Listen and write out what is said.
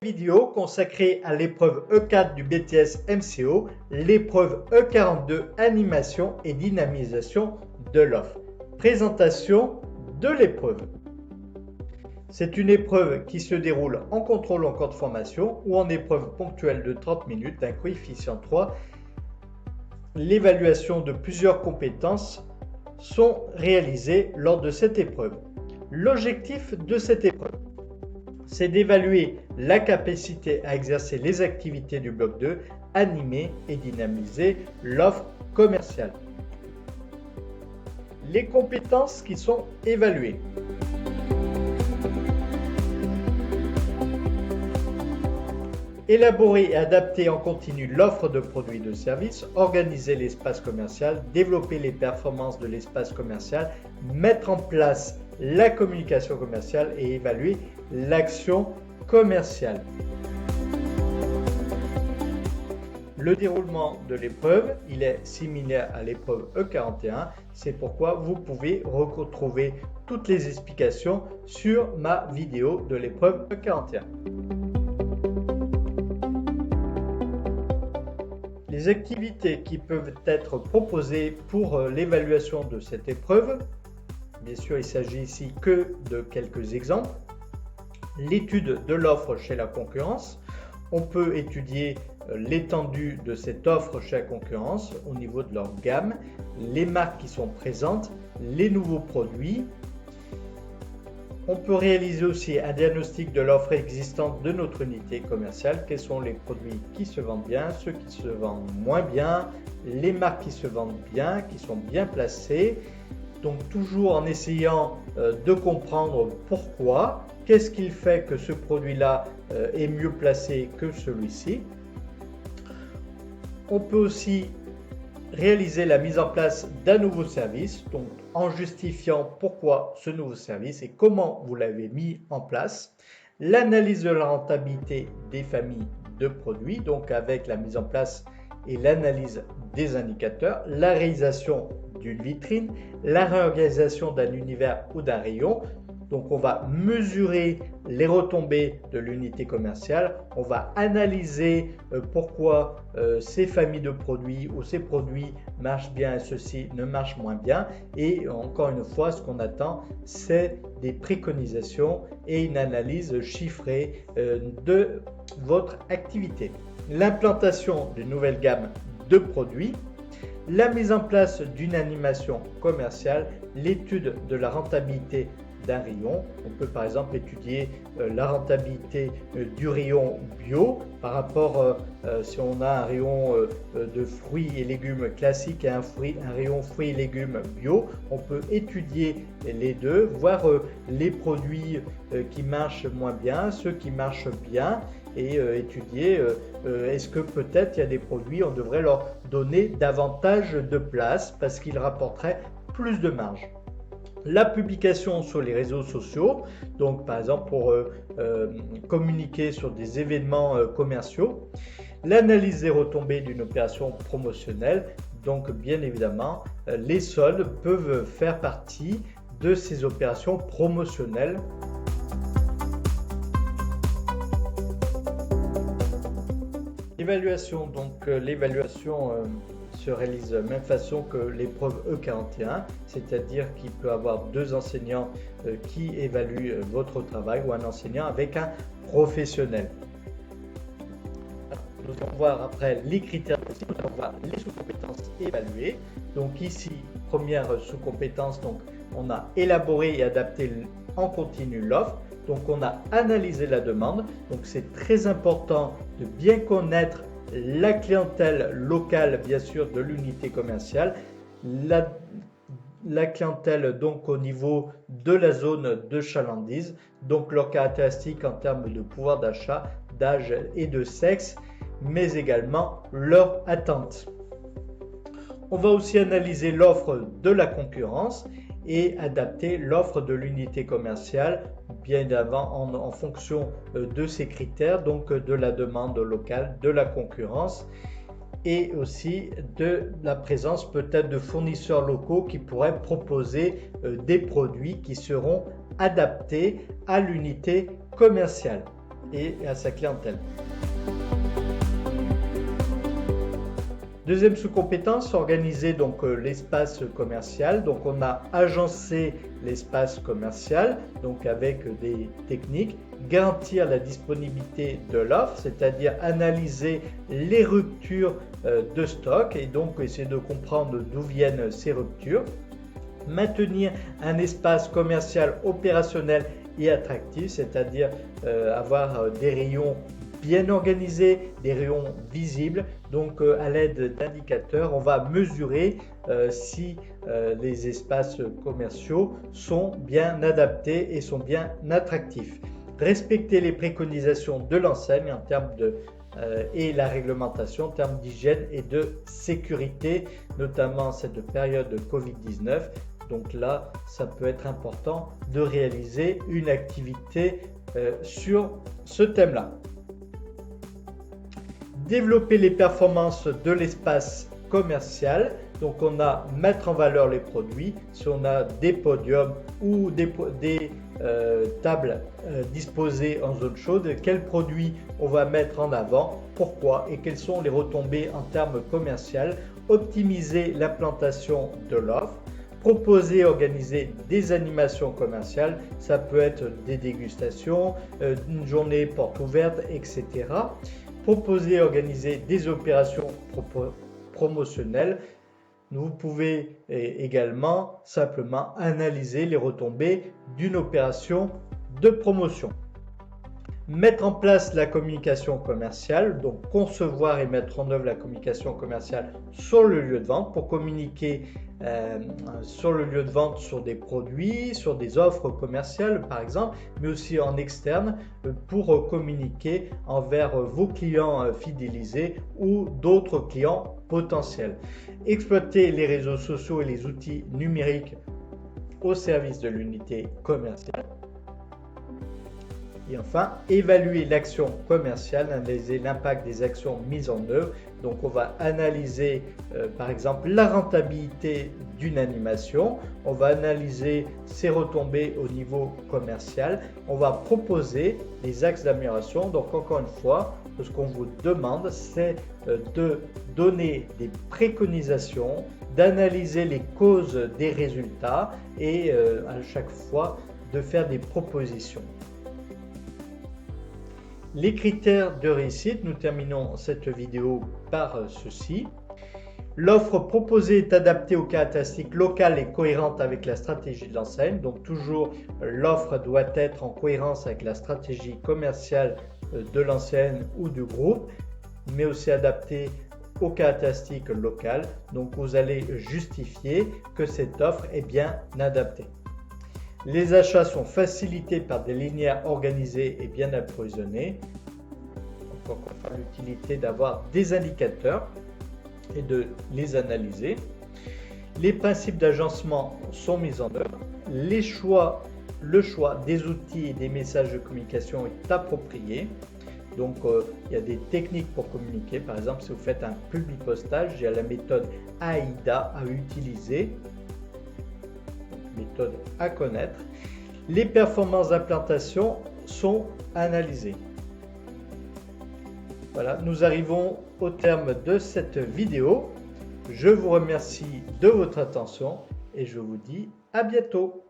Vidéo consacrée à l'épreuve E4 du BTS MCO, l'épreuve E42 animation et dynamisation de l'offre. Présentation de l'épreuve. C'est une épreuve qui se déroule en contrôle en cours de formation ou en épreuve ponctuelle de 30 minutes d'un coefficient 3. L'évaluation de plusieurs compétences sont réalisées lors de cette épreuve. L'objectif de cette épreuve, c'est d'évaluer la capacité à exercer les activités du bloc 2, animer et dynamiser l'offre commerciale. Les compétences qui sont évaluées. Élaborer et adapter en continu l'offre de produits et de services, organiser l'espace commercial, développer les performances de l'espace commercial, mettre en place la communication commerciale et évaluer l'action commerciale. Le déroulement de l'épreuve, il est similaire à l'épreuve E41, c'est pourquoi vous pouvez retrouver toutes les explications sur ma vidéo de l'épreuve E41. Les activités qui peuvent être proposées pour l'évaluation de cette épreuve, bien sûr il s'agit ici que de quelques exemples. L'étude de l'offre chez la concurrence, on peut étudier l'étendue de cette offre chez la concurrence au niveau de leur gamme, les marques qui sont présentes, les nouveaux produits. On peut réaliser aussi un diagnostic de l'offre existante de notre unité commerciale. Quels sont les produits qui se vendent bien, ceux qui se vendent moins bien, les marques qui se vendent bien, qui sont bien placées. Donc toujours en essayant de comprendre pourquoi, qu'est-ce qui fait que ce produit-là est mieux placé que celui-ci. On peut aussi réaliser la mise en place d'un nouveau service, donc en justifiant pourquoi ce nouveau service et comment vous l'avez mis en place. L'analyse de la rentabilité des familles de produits, donc avec la mise en place et l'analyse des indicateurs, la réalisation d'une vitrine, la réorganisation d'un univers ou d'un rayon. Donc on va mesurer les retombées de l'unité commerciale, on va analyser pourquoi ces familles de produits ou ces produits marchent bien et ceux-ci ne marchent moins bien. Et encore une fois, ce qu'on attend, c'est des préconisations et une analyse chiffrée de votre activité. L'implantation d'une nouvelle gamme de produits, la mise en place d'une animation commerciale, l'étude de la rentabilité d'un rayon. On peut par exemple étudier la rentabilité du rayon bio par rapport si on a un rayon de fruits et légumes classique et un rayon fruits et légumes bio. On peut étudier les deux, voir les produits qui marchent moins bien, ceux qui marchent bien et étudier est-ce que peut-être il y a des produits, on devrait leur donner davantage de place parce qu'ils rapporteraient plus de marge. La publication sur les réseaux sociaux, donc par exemple pour communiquer sur des événements commerciaux, l'analyse des retombées d'une opération promotionnelle, donc bien évidemment les soldes peuvent faire partie de ces opérations promotionnelles. L'évaluation, donc l'évaluation se réalise de la même façon que l'épreuve E41, c'est-à-dire qu'il peut y avoir deux enseignants qui évaluent votre travail ou un enseignant avec un professionnel. Nous allons voir après les critères possibles, nous allons voir les sous-compétences évaluées. Donc ici, première sous-compétence, donc on a élaboré et adapté en continu l'offre. Donc on a analysé la demande. Donc c'est très important de bien connaître la clientèle locale, bien sûr, de l'unité commerciale, la clientèle donc au niveau de la zone de chalandise, donc leurs caractéristiques en termes de pouvoir d'achat, d'âge et de sexe, mais également leurs attentes. On va aussi analyser l'offre de la concurrence et adapter l'offre de l'unité commerciale bien évidemment en fonction de ces critères, donc de la demande locale, de la concurrence et aussi de la présence peut-être de fournisseurs locaux qui pourraient proposer des produits qui seront adaptés à l'unité commerciale. et à sa clientèle. Deuxième sous-compétence, organiser donc l'espace commercial. Donc on a agencé l'espace commercial donc avec des techniques, garantir la disponibilité de l'offre, c'est-à-dire analyser les ruptures de stock et donc essayer de comprendre d'où viennent ces ruptures. Maintenir un espace commercial opérationnel et attractif, c'est-à-dire avoir des rayons bien organisés, des rayons visibles. Donc à l'aide d'indicateurs, on va mesurer si les espaces commerciaux sont bien adaptés et sont bien attractifs. Respecter les préconisations de l'enseigne en termes de et la réglementation en termes d'hygiène et de sécurité, notamment cette période de Covid-19. Donc là, ça peut être important de réaliser une activité sur ce thème-là. Développer les performances de l'espace commercial. Donc on a mettre en valeur les produits. Si on a des podiums ou des tables disposées en zone chaude, quels produits on va mettre en avant, pourquoi et quelles sont les retombées en termes commerciaux. Optimiser l'implantation de l'offre. Proposer, organiser des animations commerciales, ça peut être des dégustations, une journée porte ouverte, etc. Proposer, organiser des opérations promotionnelles. Vous pouvez également simplement analyser les retombées d'une opération de promotion. Mettre en place la communication commerciale, donc concevoir et mettre en œuvre la communication commerciale sur le lieu de vente pour communiquer sur le lieu de vente sur des produits, sur des offres commerciales par exemple, mais aussi en externe pour communiquer envers vos clients fidélisés ou d'autres clients potentiels. Exploiter les réseaux sociaux et les outils numériques au service de l'unité commerciale. Et enfin, évaluer l'action commerciale, analyser l'impact des actions mises en œuvre. Donc on va analyser par exemple la rentabilité d'une animation, on va analyser ses retombées au niveau commercial, on va proposer des axes d'amélioration. Donc encore une fois, ce qu'on vous demande, c'est de donner des préconisations, d'analyser les causes des résultats et à chaque fois de faire des propositions. Les critères de réussite, nous terminons cette vidéo par ceci. L'offre proposée est adaptée aux caractéristiques locales et cohérente avec la stratégie de l'enseigne. Donc toujours, l'offre doit être en cohérence avec la stratégie commerciale de l'enseigne ou du groupe, mais aussi adaptée aux caractéristiques locales. Donc vous allez justifier que cette offre est bien adaptée. Les achats sont facilités par des linéaires organisés et bien approvissionnés. Donc on a l'utilité d'avoir des indicateurs et de les analyser. Les principes d'agencement sont mis en œuvre. Le choix des outils et des messages de communication est approprié. Donc il y a des techniques pour communiquer. Par exemple, si vous faites un publipostage, il y a la méthode AIDA à utiliser. Méthode à connaître. Les performances d'implantation sont analysées. Voilà, nous arrivons au terme de cette vidéo. Je vous remercie de votre attention et je vous dis à bientôt.